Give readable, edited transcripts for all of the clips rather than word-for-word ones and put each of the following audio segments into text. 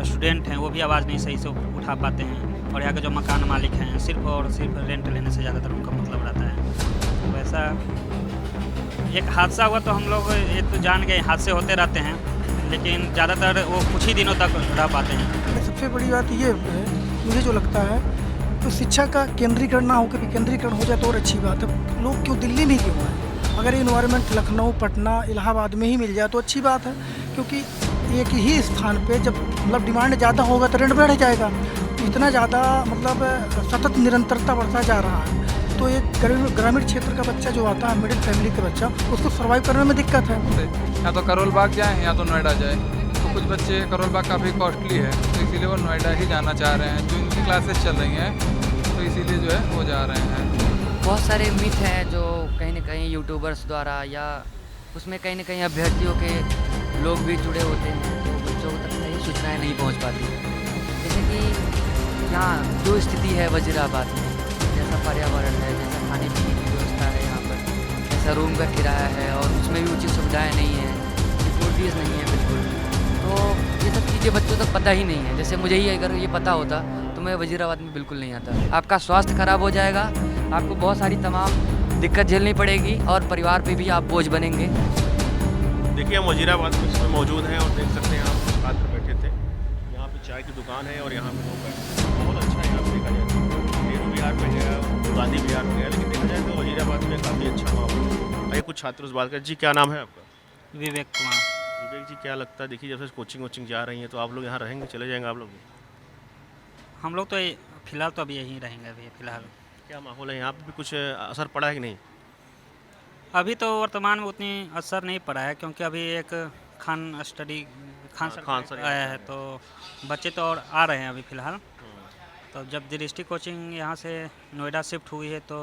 Student हैं वो भी आवाज़ नहीं सही से उठा पाते हैं, और यहाँ के जो मकान मालिक हैं सिर्फ और सिर्फ रेंट लेने से ज़्यादातर उनका मतलब रहता है। तो ऐसा एक हादसा हुआ तो हम लोग ये तो जान गए हादसे होते रहते हैं, लेकिन ज़्यादातर वो कुछ ही दिनों तक रह पाते हैं। सबसे बड़ी बात ये है, मुझे जो लगता है तो शिक्षा का केंद्रीकरण ना हो, कभी केंद्रीकरण हो जाए तो और अच्छी बात है। लोग क्यों दिल्ली में क्यों है? अगर इन्वायरमेंट लखनऊ, पटना, इलाहाबाद में ही मिल जाए तो अच्छी बात है, क्योंकि एक ही स्थान पे जब मतलब डिमांड ज़्यादा होगा तो रेंट बढ़ जाएगा। इतना ज़्यादा मतलब सतत निरंतरता बढ़ता जा रहा है, तो एक ग्रामीण क्षेत्र का बच्चा जो आता है, मिडिल फैमिली का बच्चा, उसको सर्वाइव करने में दिक्कत है। या तो करोल बाग जाएँ या तो नोएडा जाए। तो कुछ बच्चे करोल बाग काफ़ी कॉस्टली है तो इसीलिए वो नोएडा ही जाना चाह रहे हैं, जो इनकी क्लासेस चल रही हैं तो इसीलिए जो है वो जा रहे हैं। बहुत सारे मिथ हैं जो कहीं न कहीं यूट्यूबर्स द्वारा या उसमें कहीं न कहीं अभ्यर्थियों के लोग भी जुड़े होते हैं, तो बच्चों तक सही सूचनाएँ नहीं पहुंच पाती। जैसे कि यहाँ जो स्थिति है वजीराबाद में, जैसा पर्यावरण है, जैसा खाने पीने की व्यवस्था है यहाँ पर, जैसा रूम का किराया है और उसमें भी उचित सुविधाएँ नहीं हैं, सिक्योरिटीज़ नहीं है बिल्कुल। तो ये सब चीज़ें बच्चों तक पता ही नहीं है। जैसे मुझे ही अगर ये पता होता तो मैं वजीराबाद में बिल्कुल नहीं आता। आपका स्वास्थ्य खराब हो जाएगा, आपको बहुत सारी तमाम दिक्कत झेलनी पड़ेगी और परिवार पे भी आप बोझ बनेंगे। देखिए हम वजीराबाद में इसमें मौजूद हैं और देख सकते हैं आप छात्र बैठे थे। यहाँ पे चाय की दुकान है और यहाँ पे लोग बैठे हैं। बहुत अच्छा है यहाँ पे देखा जाए तो। नेहरू विहार में गया, गांधी विहार में गया, लेकिन देखा जाए तो वजीराबाद में काफ़ी अच्छा माहौल है। आइए कुछ छात्रों से बात करें। जी क्या नाम है आपका? विवेक कुमार। विवेक जी क्या लगता है, देखिए जब से कोचिंग वोचिंग जा रही हैं तो आप लोग यहाँ रहेंगे, चले जाएंगे आप लोग? हम लोग तो फिलहाल तो अभी यहीं रहेंगे। अभी फ़िलहाल क्या माहौल है यहाँ पे, भी कुछ असर पड़ा है कि नहीं? अभी तो वर्तमान में उतनी असर नहीं पड़ा है, क्योंकि अभी एक खान खान सर सर आया है, तो बच्चे तो और आ रहे हैं अभी फ़िलहाल। तो जब दृष्टि कोचिंग यहाँ से नोएडा शिफ्ट हुई है तो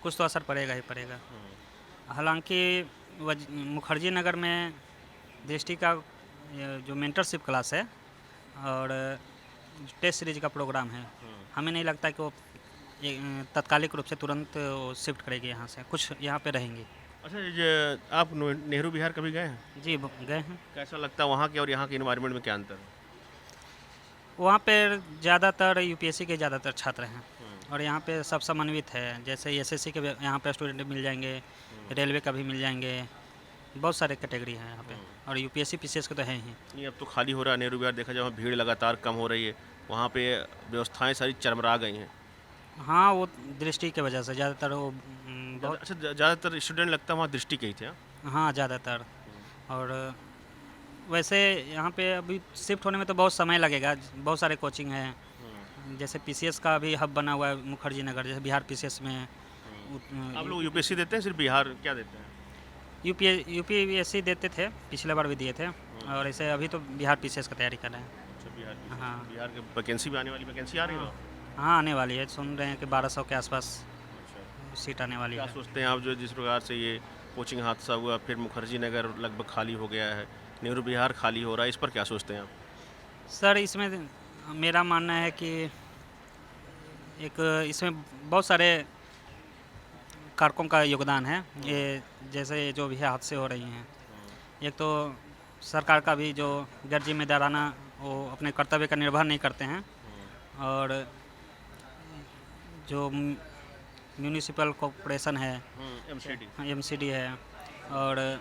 कुछ तो असर पड़ेगा ही पड़ेगा। हालांकि मुखर्जी नगर में दृष्टि का जो मेंटरशिप क्लास है और टेस्ट सीरीज का प्रोग्राम है, हमें नहीं लगता कि वो तत्कालिक रूप से तुरंत शिफ्ट करेगी यहाँ से, कुछ यहाँ पे रहेंगी। अच्छा ये आप नेहरू विहार कभी गए हैं? जी गए हैं। कैसा लगता है वहाँ के और यहाँ के इन्वायरमेंट में क्या अंतर है? वहाँ पे ज़्यादातर यूपीएससी के ज़्यादातर छात्र हैं और यहाँ पे सब समन्वित है। जैसे एसएससी के यहाँ पे स्टूडेंट मिल जाएंगे, रेलवे का भी मिल जाएंगे, बहुत सारे कैटेगरी हैं यहाँ पे, और यूपीएससी पीसीएस के तो हैं ही। नहीं अब तो खाली हो रहा है नेहरू विहार, देखा जाए वहाँ भीड़ लगातार कम हो रही है, वहाँ पे व्यवस्थाएं सारी चरमरा गई हैं। हाँ वो दृष्टि की वजह से ज़्यादातर वो बहुत। अच्छा ज़्यादातर स्टूडेंट लगता है वहाँ दृष्टि के ही थे? हाँ ज़्यादातर। और वैसे यहाँ पे अभी शिफ्ट होने में तो बहुत समय लगेगा, बहुत सारे कोचिंग हैं। जैसे पीसीएस का भी हब बना हुआ है मुखर्जी नगर, जैसे बिहार पीसीएस में। आप लोग यूपीएससी देते हैं, सिर्फ बिहार क्या देते हैं? यूपीएससी देते थे, पिछले बार भी दिए थे, और ऐसे अभी तो बिहार पीसीएस का तैयारी कर रहे हैं। अच्छा बिहार हाँ बिहार के वैकेंसी भी आने वाली, वैकेंसी आ रही है? हाँ आने वाली है, सुन रहे हैं कि 1200 के आसपास अच्छा सीट आने वाली क्या है। सोचते हैं आप, जो जिस प्रकार से ये कोचिंग हादसा हुआ, फिर मुखर्जी नगर लगभग खाली हो गया है, नेहरू विहार खाली हो रहा है, इस पर क्या सोचते हैं आप? सर इसमें मेरा मानना है कि एक इसमें बहुत सारे कारकों का योगदान है। ये जैसे जो भी हादसे हो रही हैं, एक तो सरकार का भी जो गैर जिम्मेदाराना वो अपने कर्तव्य का निर्वहन नहीं करते हैं, और जो म्यूनिसिपल कॉरपोरेशन है, एमसीडी है, और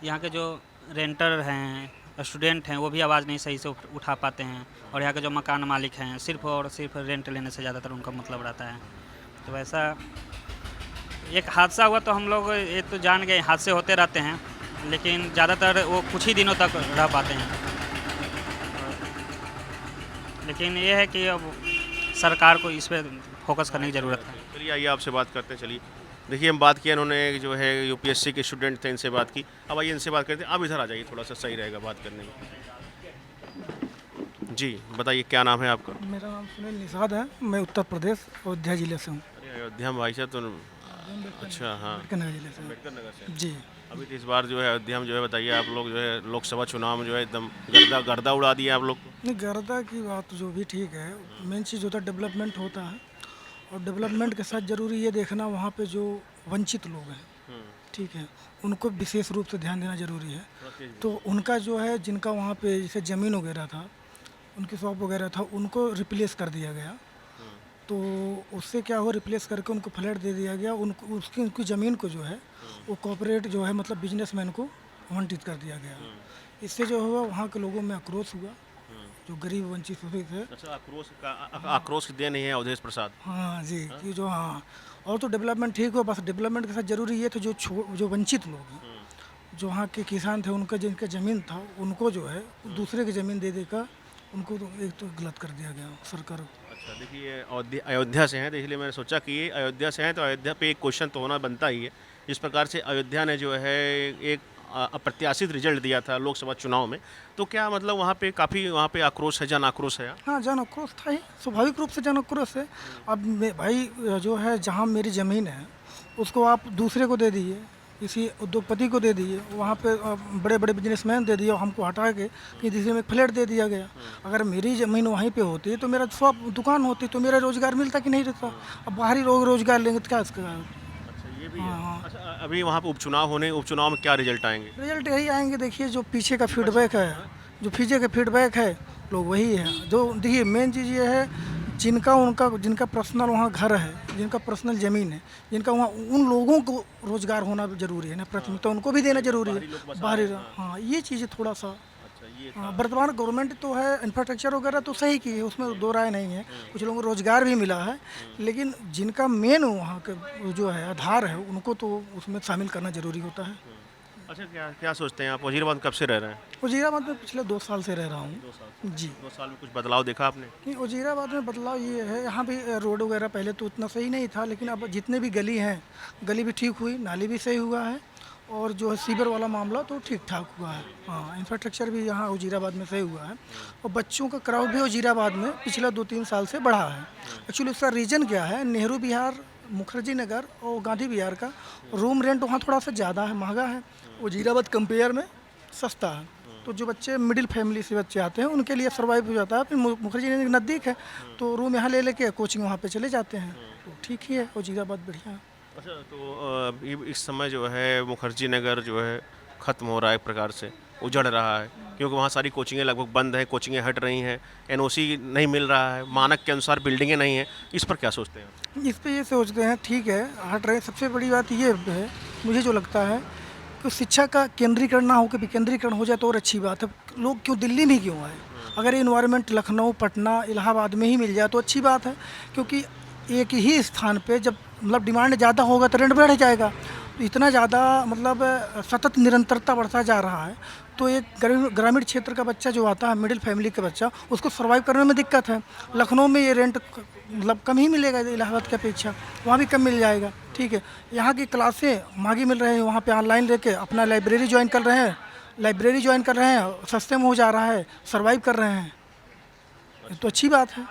यहाँ के जो रेंटर हैं, स्टूडेंट हैं, वो भी आवाज़ नहीं सही से उठा पाते हैं, और यहाँ के जो मकान मालिक हैं सिर्फ और सिर्फ रेंट लेने से ज़्यादातर उनका मतलब रहता है। तो वैसा एक हादसा हुआ तो हम लोग ये तो जान गए हादसे होते रहते हैं, लेकिन ज़्यादातर वो कुछ ही दिनों तक रह पाते हैं। लेकिन ये है कि अब सरकार को इस पर फोकस करने की ज़रूरत है। चलिए आइए आपसे बात करते हैं। चलिए देखिए हम बात किया, इन्होंने जो है यूपीएससी के स्टूडेंट थे, इनसे बात की। अब आइए इनसे बात करते हैं। आप इधर आ जाइए, थोड़ा सा सही रहेगा बात करने में। जी बताइए क्या नाम है आपका? मेरा नाम सुनील निषाद है, मैं उत्तर प्रदेश अयोध्या जिले से हूँ। अरे अयोध्या में भाई साहब तो अच्छा हाँ अम्बेडकर जिले से। अम्बेडकर नगर से। जी अभी तो इस बार जो है अयोध्या में जो है बताइए, आप लोग जो है लोकसभा चुनाव में जो है एकदम गर्दा उड़ा दिया आप लोग को। नहीं, गर्दा की बात जो भी ठीक है, मेन चीज़ होता है डेवलपमेंट होता है, और डेवलपमेंट के साथ ज़रूरी ये देखना वहाँ पे जो वंचित लोग हैं, ठीक है, उनको विशेष रूप से ध्यान देना ज़रूरी है। तो उनका जो है जिनका वहाँ पे जैसे ज़मीन वगैरह था, उनकी शॉप वगैरह था, उनको रिप्लेस कर दिया गया। तो उससे क्या हुआ, रिप्लेस करके उनको फ्लैट दे दिया गया। उनको उसकी उनकी ज़मीन को जो है वो कॉर्पोरेट जो है मतलब बिजनेसमैन को आवंटित कर दिया गया। इससे जो हुआ वहाँ के लोगों में आक्रोश हुआ, जो गरीब वंचित सभी थे। अच्छा, आक्रोश की देन ही है अवधेश प्रसाद। हाँ जी, कि जो हाँ, और तो डेवलपमेंट ठीक हो, बस डेवलपमेंट के साथ ज़रूरी ये था जो वंचित लोग हैं, जो वहाँ के किसान थे, उनका जिनका ज़मीन था उनको जो है दूसरे की ज़मीन दे देकर उनको तो एक तो गलत कर दिया गया सरकार। अच्छा, देखिए अयोध्या से हैं, तो इसलिए मैंने सोचा कि ये अयोध्या से हैं तो अयोध्या पे एक क्वेश्चन तो होना बनता ही है। जिस प्रकार से अयोध्या ने जो है एक अप्रत्याशित रिजल्ट दिया था लोकसभा चुनाव में, तो क्या मतलब वहाँ पे काफ़ी वहाँ पे आक्रोश है, जन आक्रोश है? हाँ, जन आक्रोश था ही, स्वाभाविक रूप से जन आक्रोश है। अब भाई जो है जहाँ मेरी ज़मीन है उसको आप दूसरे को दे दिए, किसी उद्योगपति को दे दिए, वहाँ पे बड़े बड़े बिजनेसमैन दे दिए, हमको हटा के कि दूसरे में फ्लैट दे दिया गया। अगर मेरी ज़मीन वहीं पे होती तो मेरा शॉप दुकान होती तो मेरा रोज़गार मिलता कि नहीं रहता। अब बाहरी लोग रोज़गार लेंगे तो क्या इसका अच्छा, ये भी है। हाँ। अच्छा, अभी वहाँ पे उपचुनाव में क्या रिजल्ट आएंगे? रिजल्ट यही आएंगे। देखिए जो पीछे का फीडबैक है, जो पीछे का फीडबैक है लोग वही है। जो देखिए मेन चीज़ ये है, जिनका पर्सनल वहाँ घर है, जिनका पर्सनल ज़मीन है, जिनका वहाँ, उन लोगों को रोज़गार होना ज़रूरी है ना, प्राथमिकता उनको भी देना ज़रूरी है। बाहरी, हाँ, ये चीज़ थोड़ा सा। अच्छा, ये हाँ, वर्तमान गवर्नमेंट तो है, इंफ्रास्ट्रक्चर वगैरह तो सही की है, उसमें दो राय नहीं है। कुछ लोगों को रोज़गार भी मिला है, लेकिन जिनका मेन वहाँ के जो है आधार है उनको तो उसमें शामिल करना ज़रूरी होता है। अच्छा, क्या क्या सोचते हैं आप? वजीराबाद कब से रह रहे हैं? वजीराबाद में पिछले 2 साल से रह रहा हूँ। 2 साल। जी। 2 साल में कुछ बदलाव देखा आपने? कि वजीराबाद में बदलाव ये है, यहाँ भी रोड वगैरह पहले तो उतना सही नहीं था, लेकिन अब जितने भी गली हैं, गली भी ठीक हुई, नाली भी सही हुआ है, और जो है सीवर वाला मामला तो ठीक ठाक हुआ है। हाँ, इंफ्रास्ट्रक्चर भी यहाँ वजीराबाद में सही हुआ है, और बच्चों का क्राउड भी वजीराबाद में पिछले 2-3 साल से बढ़ा है। एक्चुअली उसका रीज़न क्या है, नेहरू विहार, मुखर्जी नगर और गांधी विहार का रूम रेंट वहाँ थोड़ा सा ज़्यादा है, महंगा है। वजीराबाद कंपेयर में सस्ता है, तो जो बच्चे मिडिल फैमिली से बच्चे आते हैं उनके लिए सर्वाइव हो जाता है। फिर मुखर्जी नगर नज़दीक है तो रूम यहाँ ले लेके कोचिंग वहाँ पे चले जाते हैं, तो ठीक ही है, वजीराबाद बढ़िया है। अच्छा, तो इस समय जो है मुखर्जी नगर जो है ख़त्म हो रहा है, एक प्रकार से उजड़ रहा है, क्योंकि वहाँ सारी कोचिंगें लगभग बंद हैं, कोचिंगें हट रही हैं, एनओसी नहीं मिल रहा है, मानक के अनुसार बिल्डिंगें नहीं हैं। इस पर क्या सोचते हैं? इस पे ये सोचते हैं, ठीक है हट रहे। सबसे बड़ी बात ये है, मुझे जो लगता है कि शिक्षा का केंद्रीकरण ना हो के विकेंद्रीकरण हो जाए तो और अच्छी बात है। लोग क्यों दिल्ली में क्यों आए? अगर ये इन्वायरमेंट लखनऊ, पटना, इलाहाबाद में ही मिल जाए तो अच्छी बात है, क्योंकि एक ही स्थान पे जब मतलब डिमांड ज़्यादा होगा तो रेंट बढ़ जाएगा। तो इतना ज़्यादा मतलब सतत निरंतरता बढ़ता जा रहा है, तो एक ग्रामीण क्षेत्र का बच्चा जो आता है, मिडिल फैमिली का बच्चा, उसको सर्वाइव करने में दिक्कत है। लखनऊ में ये रेंट मतलब कम ही मिलेगा इलाहाबाद की अपेक्षा, वहाँ भी कम मिल जाएगा। ठीक है, यहाँ की क्लासें महंगी मिल रही हैं, वहाँ पे ऑनलाइन लेके अपना लाइब्रेरी ज्वाइन कर रहे हैं, सस्ते में हो जा रहा है, सर्वाइव कर रहे हैं, तो अच्छी बात है।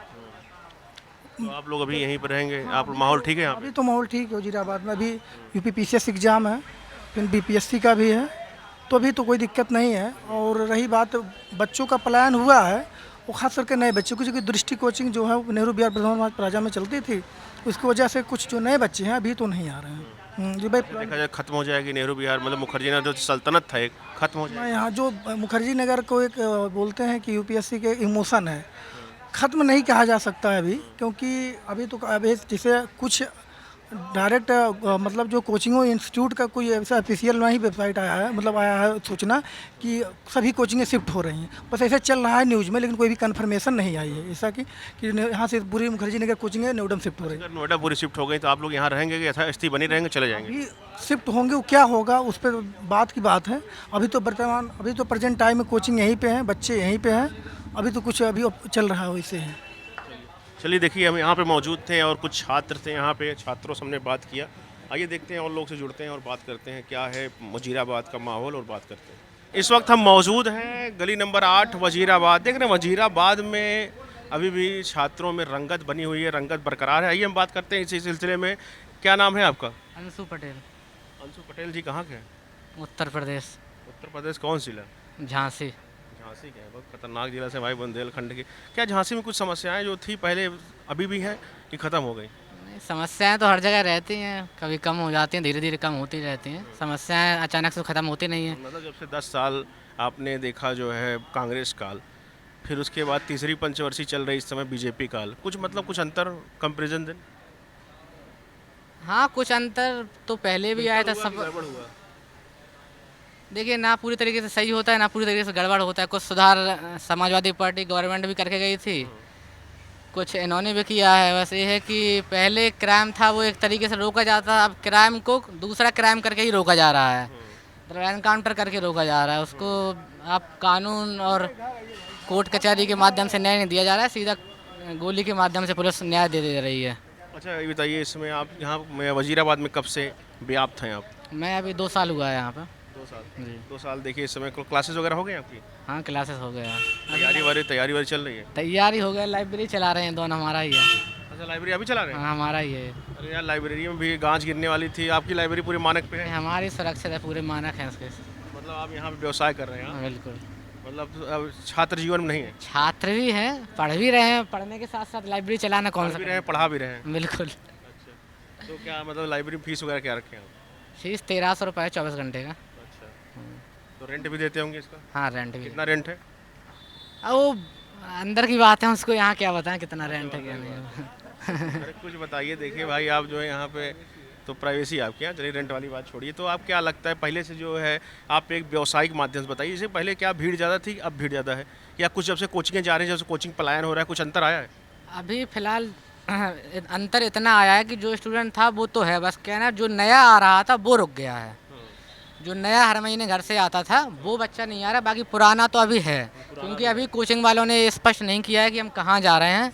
तो आप लोग अभी यहीं पर रहेंगे? आप माहौल ठीक है यहाँ पे? अभी तो माहौल ठीक है वजीराबाद में। अभी यूपी पीसीएस एग्ज़ाम है, फिर बीपीएससी का भी है, तो अभी तो कोई दिक्कत नहीं है। और रही बात बच्चों का पलायन हुआ है, वो खास करके नए बच्चों की, क्योंकि दृष्टि कोचिंग जो है वो नेहरू विहार बर्धमान प्लाजा में चलती थी, उसकी वजह से कुछ जो नए बच्चे हैं अभी तो नहीं आ रहे हैं। जी भाई, देखा जाए खत्म हो जाएगी नेहरू विहार, मतलब मुखर्जी नगर जो सल्तनत था एक, खत्म हो जाएगी। यहाँ जो मुखर्जी नगर को एक बोलते हैं कि यूपीएससी के इमोशन है, ख़त्म नहीं कहा जा सकता है अभी, क्योंकि अभी तो अभी जैसे कुछ डायरेक्ट मतलब जो कोचिंगों इंस्टीट्यूट का कोई ऐसा ऑफिशियल नहीं वेबसाइट आया है, मतलब आया है सूचना कि सभी कोचिंगें शिफ्ट हो रही हैं, बस ऐसे चल रहा है न्यूज़ में, लेकिन कोई भी कन्फर्मेशन नहीं आई है ऐसा कि यहाँ से पूरी मुखर्जी नगर कोचिंगें नोएडा शिफ्ट हो रही है। अगर नोएडा पूरी शिफ्ट हो गई तो आप लोग यहाँ रहेंगे कि यथास्थिति बनी रहेंगे, चले जाएंगे? अभी शिफ्ट होंगे, वो क्या होगा उस पर बात की बात है। अभी तो प्रेजेंट टाइम में कोचिंग यहीं पे हैं, बच्चे यहीं पे हैं, अभी तो कुछ अभी चल रहा है वैसे ही। चलिए, देखिए हम यहाँ पे मौजूद थे और कुछ छात्र थे यहाँ पे, छात्रों से हमने बात किया। आइए देखते हैं और लोग से जुड़ते हैं और बात करते हैं क्या है वजीराबाद का माहौल, और बात करते हैं। इस वक्त हम मौजूद हैं गली नंबर 8 वजीराबाद। देख रहे हैं वजीराबाद में अभी भी छात्रों में रंगत बनी हुई है, रंगत बरकरार है। आइए हम बात करते हैं इसी सिलसिले में। क्या नाम है आपका? अंशु पटेल। अंशु पटेल जी कहाँ के हैं? उत्तर प्रदेश, उत्तर प्रदेश कौन जिला? झांसी। झांसी के हैं, बहुत खतरनाक जिला से भाई, बुंदेलखंड की। क्या झांसी में कुछ समस्याएं जो थी पहले अभी भी हैं कि ख़त्म हो गई? नहीं, समस्याएं तो हर जगह रहती हैं, कभी कम हो जाती हैं, धीरे धीरे कम होती रहती हैं। समस्याएं अचानक से ख़त्म होती नहीं हैं। मतलब जब से 10 साल आपने देखा जो है कांग्रेस काल, फिर उसके बाद तीसरी पंचवर्षीय चल रही इस समय बीजेपी काल, कुछ मतलब कुछ अंतर कंपैरिजन दें? हाँ, कुछ अंतर तो पहले भी आया था सब। गड़बड़ हुआ? देखिए, ना पूरी तरीके से सही होता है ना पूरी तरीके से गड़बड़ होता है। कुछ सुधार समाजवादी पार्टी गवर्नमेंट भी करके गई थी, कुछ इन्होंने भी किया है। बस ये है कि पहले क्राइम था वो एक तरीके से रोका जाता था, अब क्राइम को दूसरा क्राइम करके ही रोका जा रहा है, मतलब एनकाउंटर करके रोका जा रहा है उसको। आप कानून और कोर्ट कचहरी के माध्यम से न्याय नहीं दिया जा रहा है, सीधा गोली के माध्यम से पुलिस न्याय दे रही है। अच्छा ये बताइए, इसमें आप यहाँ वजीराबाद में कब से व्याप्त हैं आप? मैं अभी 2 साल हुआ है यहाँ पे। 2 साल। जी। 2 साल। देखिए इस समय क्लासेस वगैरह हो गए आपकी? हाँ, क्लासेस हो गया, तैयारी वारी चल रही है? तैयारी हो गया, लाइब्रेरी चला रहे हैं, दोनों हमारा ही है। अच्छा लाइब्रेरी अभी चला रहे हैं? हाँ, हमारा ही है। अरे यार लाइब्रेरी में भी गांच गिरने वाली थी, आपकी लाइब्रेरी पूरे मानक पे है? हमारी सुरक्षित है, पूरे मानक हैं उसके। मतलब आप यहाँ पे व्यवसाय कर रहे हैं? हाँ? बिल्कुल। मतलब अब छात्र जीवन में नहीं है? छात्र भी हैं, पढ़ भी रहे हैं, पढ़ने के साथ साथ लाइब्रेरी चलाना कौन सा भी रहे हैं, पढ़ा भी रहे हैं? बिल्कुल। अच्छा तो क्या मतलब लाइब्रेरी फीस वगैरह क्या रखे हैं आप? फीस 1300 रुपये 24 घंटे का। अच्छा तो रेंट भी देते होंगे इसका? हाँ, रेंट भी। कितना रेंट है? अब वो अंदर की बात है, उसको यहाँ क्या बताएं कितना रेंट है क्या नहीं है। अरे कुछ बताइए। देखिए भाई आप जो है यहाँ पे तो प्राइवेसी आपके यहाँ, चलिए रेंट वाली बात छोड़िए। तो आप क्या लगता है पहले से जो है आप एक व्यावसायिक माध्यम से बताइए, जैसे पहले क्या भीड़ ज़्यादा थी अब भीड़ ज़्यादा है, या कुछ जब से कोचिंगें जा रही हैं, जब से कोचिंग पलायन हो रहा है, कुछ अंतर आया है? अभी फ़िलहाल अंतर इतना आया है कि जो स्टूडेंट था वो तो है, बस क्या है ना, जो नया आ रहा था वो रुक गया है। जो नया हर महीने घर से आता था वो बच्चा नहीं आ रहा, बाकी पुराना तो अभी है, क्योंकि अभी कोचिंग वालों ने स्पष्ट नहीं किया है कि हम कहाँ जा रहे हैं,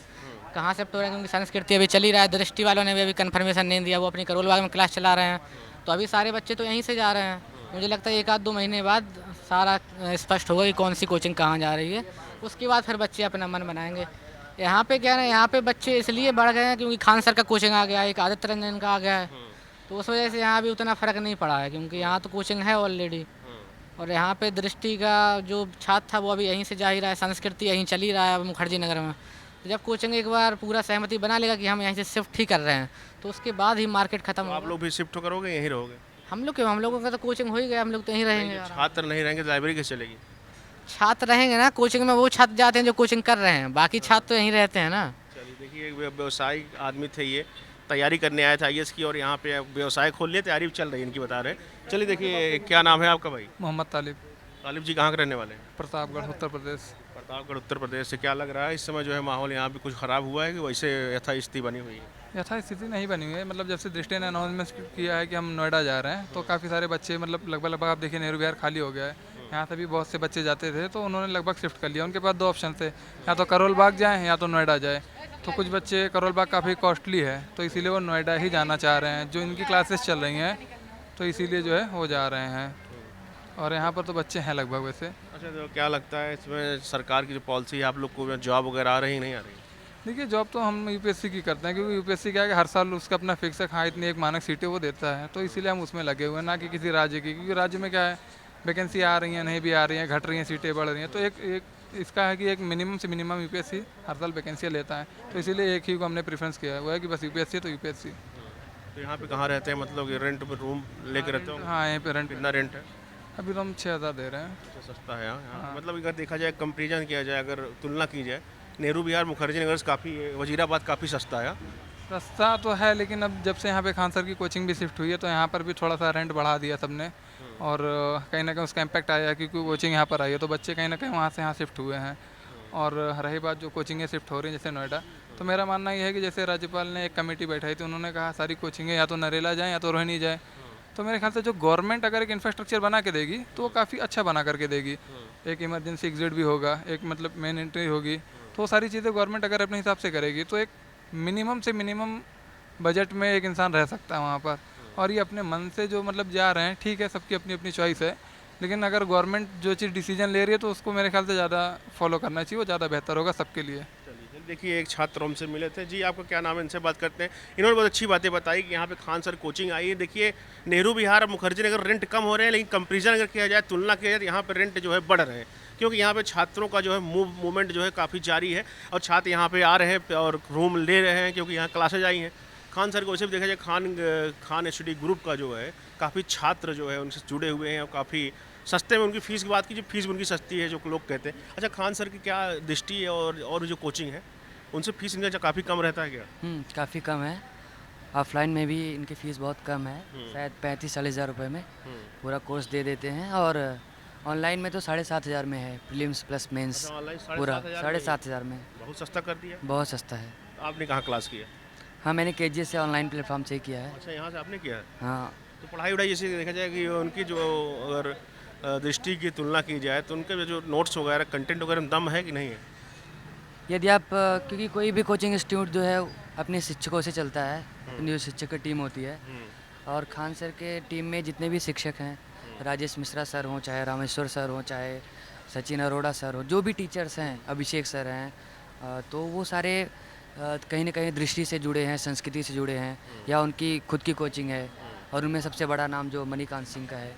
कहाँ शिफ्ट हो रहे हैं, क्योंकि संस्कृति अभी चल ही रहा है। दृष्टि वालों ने भी अभी कन्फर्मेशन नहीं दिया, वो अपनी करोल बाग में क्लास चला रहे हैं, तो अभी सारे बच्चे तो यहीं से जा रहे हैं। मुझे लगता है 1-2 महीने बाद सारा स्पष्ट होगा कि कौन सी कोचिंग कहाँ जा रही है, उसके बाद फिर बच्चे अपना मन बनाएंगे। यहाँ पे क्या है, यहाँ पे बच्चे इसलिए बढ़ गए हैं क्योंकि खान सर का कोचिंग आ गया है, एक आदित्य रंजन का आ गया है, तो उस वजह से यहाँ भी उतना फ़र्क नहीं पड़ा है, क्योंकि यहाँ तो कोचिंग है ऑलरेडी। और यहाँ पे दृष्टि का जो छात्र था वो अभी यहीं से जा ही रहा है, संस्कृति यहीं चल ही रहा है मुखर्जी नगर में। तो जब कोचिंग एक बार पूरा सहमति बना लेगा कि हम यहीं से शिफ्ट ही कर रहे हैं, तो उसके बाद ही मार्केट खत्म होगा। आप लोग भी शिफ्ट करोगे यहीं रहोगे? हम लोगों का तो कोचिंग हो ही गया, हम लोग तो यहीं रहेंगे। छात्र नहीं रहेंगे तो लाइब्रेरी कैसे चलेगी? छात्र रहेंगे ना कोचिंग में, वो छात्र जाते हैं जो कोचिंग कर रहे हैं, बाकी छात्र तो यहीं रहते हैं ना। चलिए देखिए एक व्यवसायिक आदमी थे, ये तैयारी करने आए थे IAS की, और यहाँ पे व्यवसाय खोल लिए, तैयारी चल रही है इनकी बता रहे हैं। चलिए देखिए क्या नाम है आपका भाई? मोहम्मद तालिब, तालिब जी कहाँ के रहने वाले हैं? प्रतापगढ़, उत्तर प्रदेश। प्रतापगढ़ उत्तर प्रदेश से। क्या लग रहा है इस समय जो है माहौल यहाँ पे कुछ ख़राब हुआ है कि वैसे यथास्थिति बनी हुई है? यथास्थिति नहीं बनी हुई है, मतलब जब से दृष्टि ने अनाउंसमेंट किया है कि हम नोएडा जा रहे हैं, तो काफ़ी सारे बच्चे, मतलब लगभग आप देखिए नेहरू विहार खाली हो गया है, यहाँ से भी बहुत से बच्चे जाते थे, तो उन्होंने लगभग शिफ्ट कर लिया। उनके पास 2 ऑप्शन थे, या तो करोल बाग जाएँ या तो नोएडा जाए। तो कुछ बच्चे, करोल बाग काफ़ी कॉस्टली है तो इसीलिए वो नोएडा ही जाना चाह रहे हैं, जो इनकी क्लासेस चल रही हैं, तो इसीलिए जो है वो जा रहे हैं। और यहाँ पर तो बच्चे हैं लगभग वैसे। अच्छा तो क्या लगता है इसमें सरकार की जो पॉलिसी है, आप लोग को जॉब वगैरह आ रही नहीं आ रही? देखिए जॉब तो हम यूपीएससी की करते हैं, क्योंकि यूपीएससी क्या है कि हर साल उसका अपना फिक्स है, हाँ इतनी एक मानक सीटें वो देता है, तो इसीलिए हम उसमें लगे हुए हैं, ना कि किसी राज्य की, क्योंकि राज्य में क्या है वैकेंसी आ रही हैं, नहीं भी आ रही हैं, घट रही हैं, सीटें बढ़ रही हैं, तो एक इसका है कि एक मिनिमम से मिनिमम यूपीएससी हर साल वैकेंसियाँ लेता है, तो इसीलिए एक ही को हमने प्रेफरेंस किया है, वो है कि बस यूपीएससी तो यूपीएससी। तो यहाँ पे कहाँ रहते हैं, मतलब ये रेंट पे रूम लेके रहते हो? हाँ, यहीं पे रेंट कितना रेंट है? अभी तो हम 6000 दे रहे हैं। अच्छा, सस्ता है यहाँ। मतलब अगर देखा जाए, कंपेरिजन किया जाए, अगर तुलना की जाए, नेहरू विहार मुखर्जी नगर से काफ़ी, वजीराबाद काफ़ी सस्ता है। सस्ता तो है, लेकिन अब जब से यहाँ पे खान सर की कोचिंग भी शिफ्ट हुई है, तो यहाँ पर भी थोड़ा सा रेंट बढ़ा दिया सबने, और कहीं ना कहीं उसका इम्पैक्ट आया है, क्योंकि कोचिंग यहाँ पर आई है, तो बच्चे कहीं ना कहीं वहाँ से यहाँ शिफ्ट हुए हैं। और रही बात जो कोचिंगें शिफ्ट हो रही हैं जैसे नोएडा, तो मेरा मानना ये है कि जैसे राज्यपाल ने एक कमेटी बैठाई थी, उन्होंने कहा सारी कोचिंगें या तो नरेला जाएँ या तो रोहिणी जाए, तो मेरे ख्याल से जो गवर्नमेंट अगर एक इंफ्रास्ट्रक्चर बना के देगी तो वो काफ़ी अच्छा बना करके देगी। एक इमरजेंसी एग्जिट भी होगा, एक मतलब मेन एंट्री होगी, तो वो सारी चीज़ें गवर्नमेंट अगर अपने हिसाब से करेगी तो एक मिनिमम से मिनिमम बजट में एक इंसान रह सकता है वहाँ पर। और ये अपने मन से जो मतलब जा रहे हैं, ठीक है, सबकी अपनी अपनी चॉइस है, लेकिन अगर गवर्नमेंट जो चीज़ डिसीजन ले रही है तो उसको मेरे ख्याल से ज़्यादा फॉलो करना चाहिए, वो ज़्यादा बेहतर होगा सबके लिए। देखिए एक छात्र हमसे मिले थे। जी आपका क्या नाम है, इनसे बात करते हैं। इन्होंने बहुत अच्छी बातें बताई कि यहाँ पे खान सर कोचिंग आई है। देखिए नेहरू विहार मुखर्जी नगर रेंट कम हो रहे हैं, लेकिन कंपेरिजन अगर किया जाए, तुलना किया जाए, तो यहाँ पे रेंट जो है बढ़ रहे हैं, क्योंकि यहाँ पे छात्रों का जो है मूवमेंट जो है काफ़ी जारी है, और छात्र यहाँ पे आ रहे हैं और रूम ले रहे हैं, क्योंकि यहाँ क्लासेज आई हैं। खान सर को वैसे भी देखा जाए, खान स्टडी ग्रुप का जो है काफ़ी छात्र जो है उनसे जुड़े हुए हैं, और काफ़ी सस्ते में उनकी फ़ीस की बात कीजिए, फीस उनकी सस्ती है जो लोग कहते हैं। अच्छा, खान सर की क्या दृष्टि है और जो कोचिंग है उनसे फीस इनका काफ़ी कम रहता है क्या? काफ़ी कम है। ऑफलाइन में भी इनकी फ़ीस बहुत कम है, शायद 35-40 हज़ार रुपये में पूरा कोर्स दे देते हैं। और ऑनलाइन में तो 7,500 में है, प्रीलिम्स प्लस मेंस अच्छा, ऑनलाइन पूरा 7,500 7,500 में। बहुत सस्ता कर दिया। बहुत सस्ता है। आपने कहाँ क्लास किया? हाँ, मैंने केजीएस से ऑनलाइन प्लेटफॉर्म से किया है। अच्छा, यहाँ से आपने किया है। हाँ, तो पढ़ाई वढ़ाई जैसे देखा जाए कि उनकी जो अगर दृष्टि की तुलना की जाए तो उनके जो नोट्स वगैरह कंटेंट वगैरह में दम है कि नहीं है? यदि आप क्योंकि कोई भी कोचिंग इंस्टीट्यूट जो है अपने शिक्षकों से चलता है, अपनी जो शिक्षक की टीम होती है। और खान सर के टीम में जितने भी शिक्षक हैं, राजेश मिश्रा सर हों, चाहे रामेश्वर सर हों, चाहे सचिन अरोड़ा सर हो, जो भी टीचर्स हैं, अभिषेक सर हैं, तो वो सारे कहीं ना कहीं दृष्टि से जुड़े हैं, संस्कृति से जुड़े हैं, या उनकी खुद की कोचिंग है। और उनमें सबसे बड़ा नाम जो मणिकांत सिंह का है,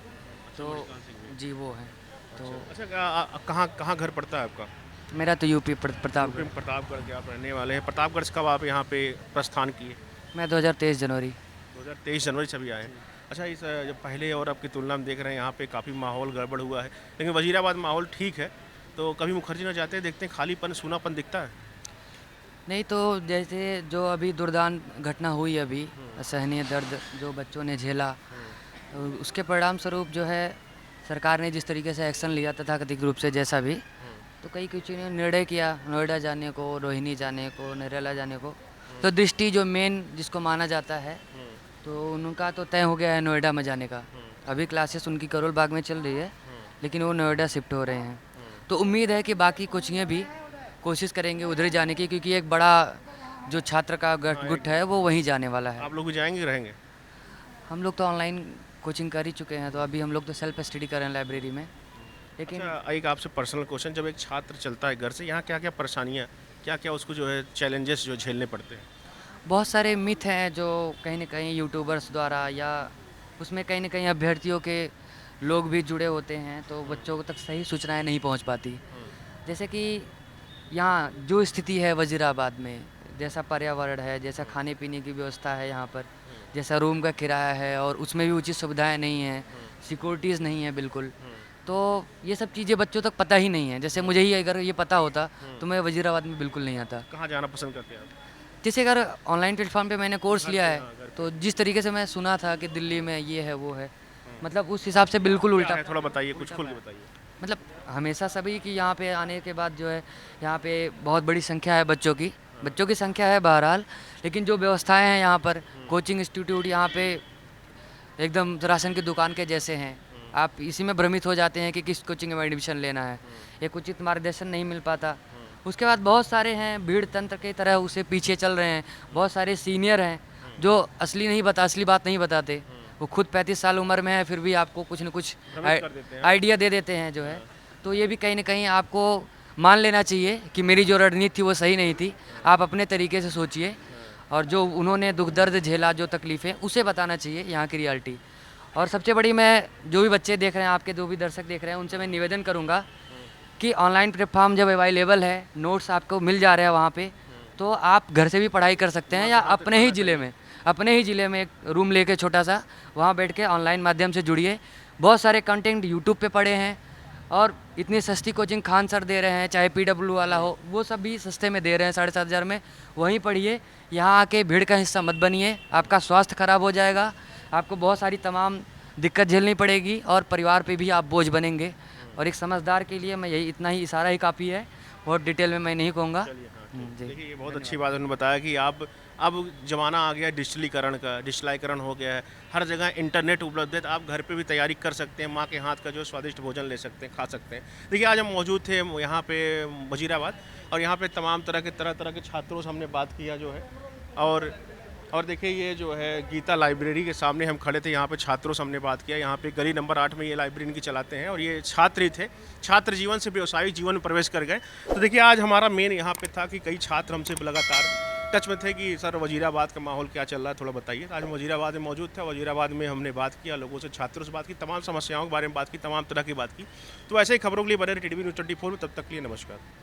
तो जी वो है। तो अच्छा, कहाँ घर पड़ता है आपका? मेरा तो यूपी प्रतापगढ़। प्रतापगढ़ के आप रहने वाले हैं। प्रतापगढ़ से कब आप यहाँ पे प्रस्थान किए? मैं 2023 जनवरी। 2023 जनवरी से भी आए हैं। अच्छा, इस जब पहले और अब की तुलना में देख रहे हैं यहाँ पे काफ़ी माहौल गड़बड़ हुआ है, लेकिन वजीराबाद माहौल ठीक है। तो कभी मुखर्जी नगर जाते हैं, देखते हैं खालीपन सूनापन दिखता है? नहीं, तो जैसे जो अभी दुर्दान घटना हुई अभी, असहनीय दर्द जो बच्चों ने झेला, तो उसके परिणाम स्वरूप जो है सरकार ने जिस तरीके से एक्शन लिया तथाकथित रूप से, जैसा भी, तो कई कुछ ने निर्णय किया नोएडा जाने को, रोहिणी जाने को, नरेला जाने को। तो दृष्टि जो मेन जिसको माना जाता है, तो उनका तो तय हो गया है नोएडा में जाने का। अभी क्लासेस उनकी करोल बाग में चल रही है, लेकिन वो नोएडा शिफ्ट हो रहे हैं। तो उम्मीद है कि बाकी कोचिंगें भी कोशिश करेंगे उधर ही जाने की, क्योंकि एक बड़ा जो छात्र का गुट है वो वहीं जाने वाला है। आप लोग भी जाएंगे कि रहेंगे? हम लोग तो ऑनलाइन कोचिंग कर ही चुके हैं, तो अभी हम लोग तो सेल्फ स्टडी कर रहे हैं लाइब्रेरी में। लेकिन अच्छा, एक आपसे पर्सनल क्वेश्चन, जब एक छात्र चलता है घर से, यहाँ क्या क्या परेशानियाँ, क्या क्या उसको जो है चैलेंजेस जो झेलने पड़ते हैं? बहुत सारे मिथ हैं जो कहीं ना कहीं यूट्यूबर्स द्वारा, या उसमें कहीं ना कहीं अभ्यर्थियों के लोग भी जुड़े होते हैं, तो बच्चों तक सही सूचनाएं नहीं पहुंच पाती। जैसे कि यहाँ जो स्थिति है वजीराबाद में, जैसा पर्यावरण है, जैसा खाने पीने की व्यवस्था है यहाँ पर, जैसा रूम का किराया है, और उसमें भी उचित सुविधाएं नहीं हैं, सिक्योरिटीज़ नहीं है बिल्कुल। तो ये सब चीज़ें बच्चों तक पता ही नहीं है। जैसे मुझे ही अगर ये पता होता तो मैं वजीराबाद में बिल्कुल नहीं आता। कहाँ जाना पसंद करते हैं आप? जैसे अगर ऑनलाइन प्लेटफॉर्म पे मैंने कोर्स लिया है, तो जिस तरीके से मैं सुना था कि दिल्ली में ये है वो है, मतलब उस हिसाब से बिल्कुल क्या उल्टा। है, थोड़ा बताइए, कुछ खुल के बताइए। मतलब हमेशा सभी कि यहाँ पे आने के बाद जो है, यहाँ पे बहुत बड़ी संख्या है बच्चों की संख्या है बहरहाल, लेकिन जो व्यवस्थाएं हैं यहाँ पर, कोचिंग इंस्टीट्यूट यहाँ पे एकदम राशन की दुकान के जैसे हैं। आप इसी में भ्रमित हो जाते हैं कि किस कोचिंग में एडमिशन लेना है, एक उचित मार्गदर्शन नहीं मिल पाता। उसके बाद बहुत सारे हैं भीड़ तंत्र की तरह उसे पीछे चल रहे हैं, बहुत सारे सीनियर हैं जो असली बात नहीं बताते। वो खुद 35 साल उम्र में है, फिर भी आपको कुछ न कुछ आइडिया दे देते हैं जो है। तो ये भी कहीं ना कहीं आपको मान लेना चाहिए कि मेरी जो रणनीति थी वो सही नहीं थी। आप अपने तरीके से सोचिए, और जो उन्होंने दुख दर्द झेला, जो तकलीफ़ें, उसे बताना चाहिए यहाँ की रियलिटी। और सबसे बड़ी, मैं जो भी बच्चे देख रहे हैं, आपके जो भी दर्शक देख रहे हैं, उनसे मैं निवेदन करूँगा कि ऑनलाइन प्लेटफॉर्म जब अवेलेबल है, नोट्स आपको मिल जा रहे हैं वहाँ पे, तो आप घर से भी पढ़ाई कर सकते हैं, या अपने ही ज़िले में एक रूम लेके छोटा सा, वहाँ बैठ के ऑनलाइन माध्यम से जुड़िए। बहुत सारे कंटेंट यूट्यूब पे पड़े हैं, और इतनी सस्ती कोचिंग खान सर दे रहे हैं, चाहे PW वाला हो, वो सब भी सस्ते में दे रहे हैं, 7,500 में। वहीं पढ़िए, यहाँ आके भीड़ का हिस्सा मत बनिए, आपका स्वास्थ्य खराब हो जाएगा, आपको बहुत सारी तमाम दिक्कत झेलनी पड़ेगी, और परिवार पे भी आप बोझ बनेंगे। और एक समझदार के लिए मैं यही, इतना ही इशारा ही काफ़ी है, बहुत डिटेल में मैं नहीं कहूँगा। जी, देखिए, ये बहुत अच्छी बात उन्होंने बताया कि अब ज़माना आ गया डिजिटलीकरण का, डिजिटलाइकरण हो गया है, हर जगह इंटरनेट उपलब्ध है, तो आप घर पे भी तैयारी कर सकते हैं, माँ के हाथ का जो स्वादिष्ट भोजन ले सकते हैं, खा सकते हैं। देखिए, आज हम मौजूद थे यहाँ पे वजीराबाद, और यहाँ पे तमाम तरह के छात्रों से हमने बात किया जो है। और देखिए, ये जो है गीता लाइब्रेरी के सामने हम खड़े थे, यहाँ पे छात्रों से हमने बात किया। यहाँ पे गली नंबर 8 में ये लाइब्रेरी इनकी चलाते हैं, और ये छात्र ही थे, छात्र जीवन से व्यावसायिक जीवन में प्रवेश कर गए। तो देखिए, आज हमारा मेन यहाँ पे था कि कई छात्र हमसे लगातार टच में थे कि सर वजीराबाद का माहौल क्या चल रहा है, थोड़ा बताइए। आज हम वजीराबाद में मौजूद थे, वजीराबाद में हमने बात किया, लोगों से, छात्रों से बात की, तमाम समस्याओं के बारे में बात की, तमाम तरह की बात की। तो ऐसे ही खबरों के लिए बने रहे TDV News 24 में। तब तक के लिए नमस्कार।